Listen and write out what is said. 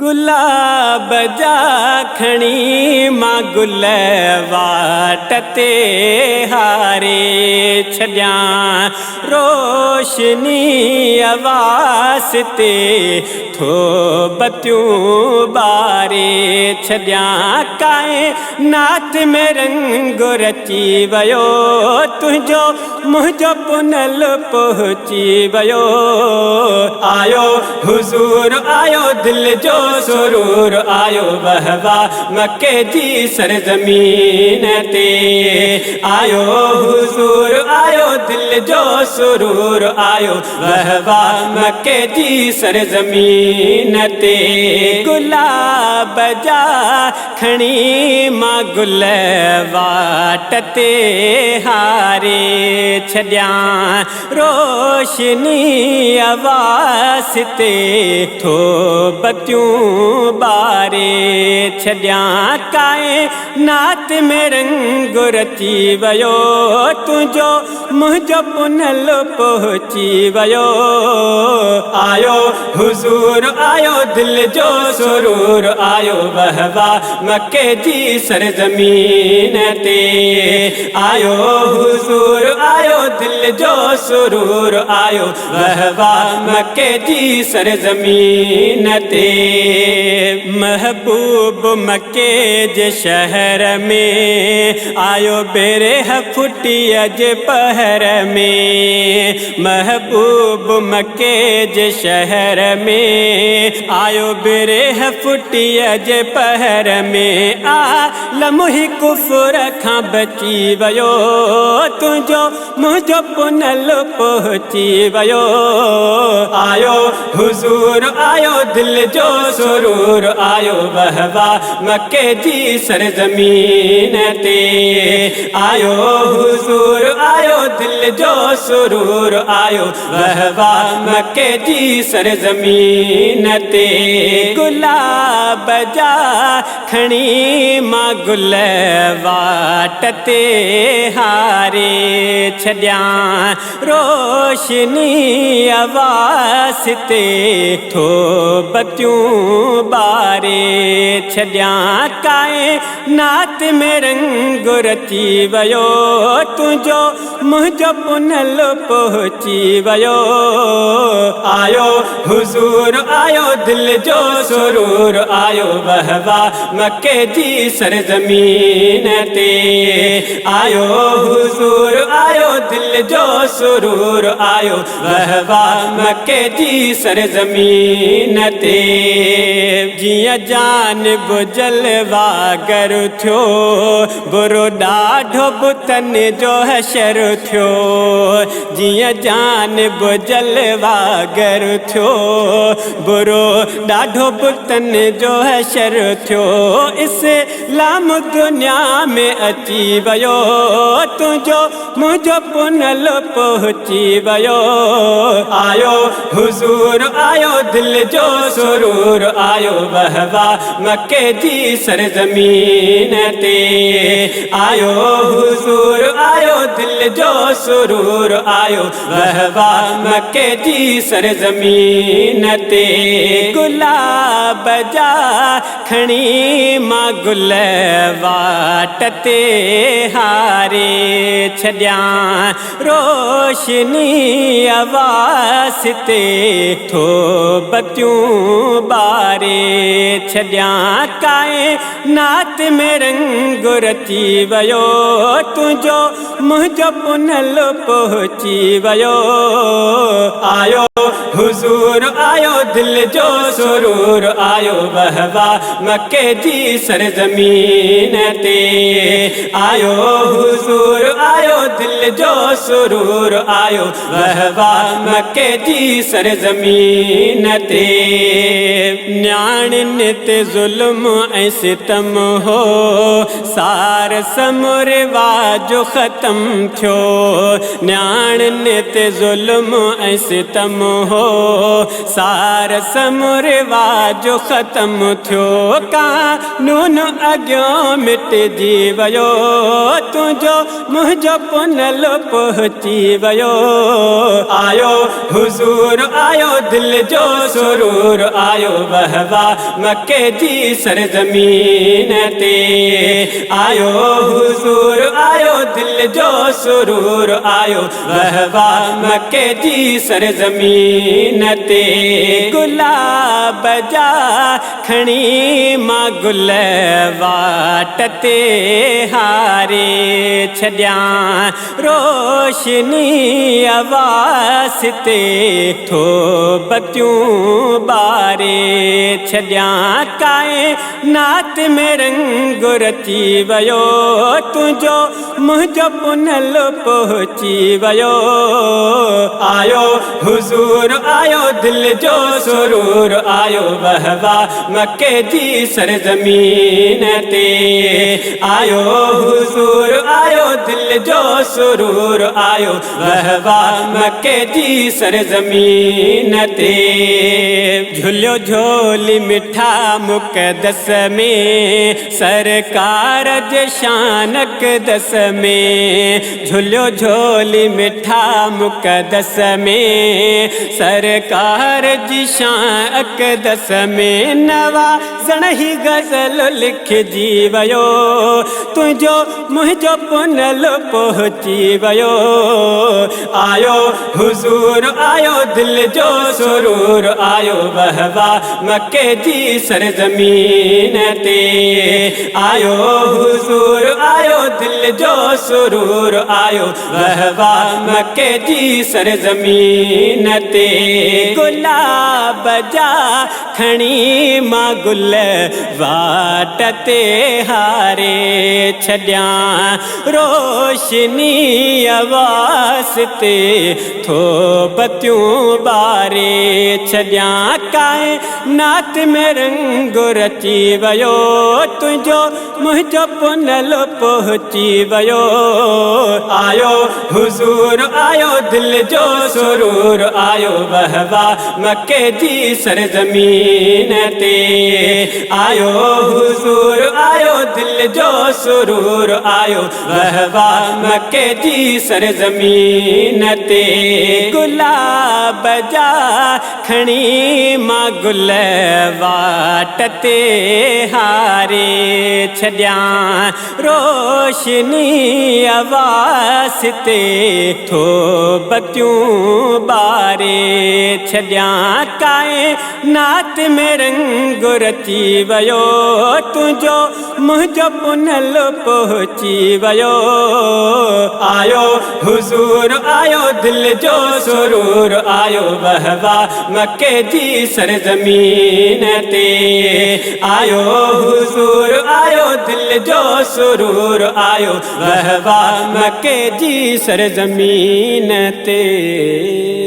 गुलाब जा खणी मां गुल वाट ते हारे छॾियां रोशनी वास्ते थो बतियूं ॿारे छॾियां काइनात में रंग रची वियो तुंहिंजो मुंहिंजो पुनल पहुची वियो आयो हुज़ूर आयो दिल जो सुरूर आयो वहवा मक्के जी सरज़मीन ते आयो हुज़ूर आयो दिल जो सुरूर आयो वहवा मक्के जी सरज़मीन ते गुलाब जा खणी मां गुल वाट ते हारे छॾियां रोशनी वास्ते थो बतियूं ॿारे छॾियां काइनात में रंग रची वियो तुंहिंजो मुंहिंजो पुनल पहुची वियो आयो हुज़ूर आयो दिल जो सुरूर आयो वहवा मक्के जी सरज़मीन ते आयो हुज़ूर आयो दिल जो सुरूर आयो वहवा मक्के जी सरज़मीन ते महबूब मक्के जे शहर में आयो बेरेह फुटीअ जे पहर में महबूब मक्के जे शहर में आयो बेरेह फुटीअ जे पहर में आलम ही कुफर खां बची वियो तुंहिंजो मुंहिंजो पुनल पहुची वियो आयो हुज़ूर आयो दिल जो सुरूर आयो वहवा मक्के जी सरज़मीन ते आयो हुज़ूर आयो दिल जो सुरूर आयो वहवा मक्के जी सरज़मीन ते गुलाब जा खणी मां गुल वाट ते हारे छॾियां रोशनी वास्ते थो बतियूं ॿारे छॾियां काइनात में रंग रची वियो तुंहिंजो मुंहिंजो पुनल पहुची वियो आयो हुज़ूर आयो दिल जो सुरूर आयो वहवा मक्के जी सरज़मीन ते आयो हुज़ूर आयो दिल जो सुरूर आयो वहवा मक्के जी सरज़मीन ते जियां जानिब जलवा गर थियो बुरो ॾाढो बुतनि जो हशर थियो जियां जानिब जलवा गर थियो बुरो ॾाढो बुतनि जो हशर थियो इस्लाम दुनिया में अची वियो तुंहिंजो मुंहिंजो पुनल पहुची वियो आयो हुज़ूर आयो दिल जो सुरूर आयो वहवा मक्के जी सरज़मीन ते आयो हुज़ूर आयो दिल जो सुरूर आयो वहवा मक्के जी सरज़मीन ते गुलाब जा खणी मां गुल वाट ते हारे छॾियां रोशनी वास्ते थो बतियूं ॿारे छॾियां काइनात में रंग रची वियो तुंहिंजो मुंहिंजो पुनल पहुची वियो आयो हुज़ूर आयो दिल जो सुरूर आयो वहवा मक्के जी सरज़मीन ते आयो हुज़ूर आयो दिल जो सुरूर आयो वहवा मक्के जी सरज़मीन ते न्याणियुनि ते ज़ुल्म ऐं सितम हो सार समूर रिवाज ख़त्म थियो न्याणियुनि ते ज़ुल्म ऐं सितम हो सार समूर रिवाजो ख़त्म थियो कानून अॻियों मिटजी वियो तुंहिंजो मुंहिंजो पुनल पहुची वियो आयो हुज़ूर आयो दिल जो सुरूर आयो वहवा मक्के जी सरज़मीन ते आयो हुज़ूर आयो दिल जो सुरूर आयो वहवा मक्के जी सरज़मीन ते गुलाब जा खणी मां गुल वाट ते हारे छॾियां रोशनी वास्ते थो बतियूं ॿारे छॾियां काइनात में रंग रची वियो तुंहिंजो मुंहिंजो पुनल पहुची वियो आयो हुज़ूर आयो दिल जो सुरूर आयो वहवा मक्के जी सरज़मीन ते आयो हुज़ूर आयो दिल जो सुरूर आयो वहवा मक्के जी सरज़मीन ते झुलियो झोली मिठा मुक़दस में सरकार जे शान अक़दस में झुलियो झोली मिठा मुक़दस में सरकार जी शान अक़दस में नवाज़ण ही गज़ल लिखजी वियो तुंहिंजो मुंहिंजो पुनल पहुची वियो आयो हुज़ूर आयो दिल जो सुरूर आयो वहवा मक्के जी सरज़मीन ते आयो हुज़ूर आयो दिल जो सुरूर आयो वहवा मक्के जी सरज़मीन ते गुलाब जा खणी मां गुल वाट ते हारे छॾियां रोशनी वास्ते थो बतियूं ॿारे छॾियां काइनात में रंग रची वियो तुंहिंजो मुंहिंजो पुनल पहुची वियो आयो हुज़ूर आयो दिल जो सुरूर आयो वहवा मक्के जी सरज़मीन ते आयो हुज़ूर आयो दिल जो सुरूर आयो वहवा मक्के जी सरज़मीन ते गुलाब जा खणी मां गुल वाट ते हारे छॾियां रोशनी वास्ते थो बतियूं ॿारे छॾियां काइनात में रंग रची वियो तुंहिंजो मुंहिंजो पुनल पहुची वियो आयो हुज़ूर आयो दिल जो सुरूर आयो वहवा मक्के जी सरज़मीन ते आयो हुज़ूर आयो दिल जो सुरूर आयो वहवा मक्के जी सरज़मीन ते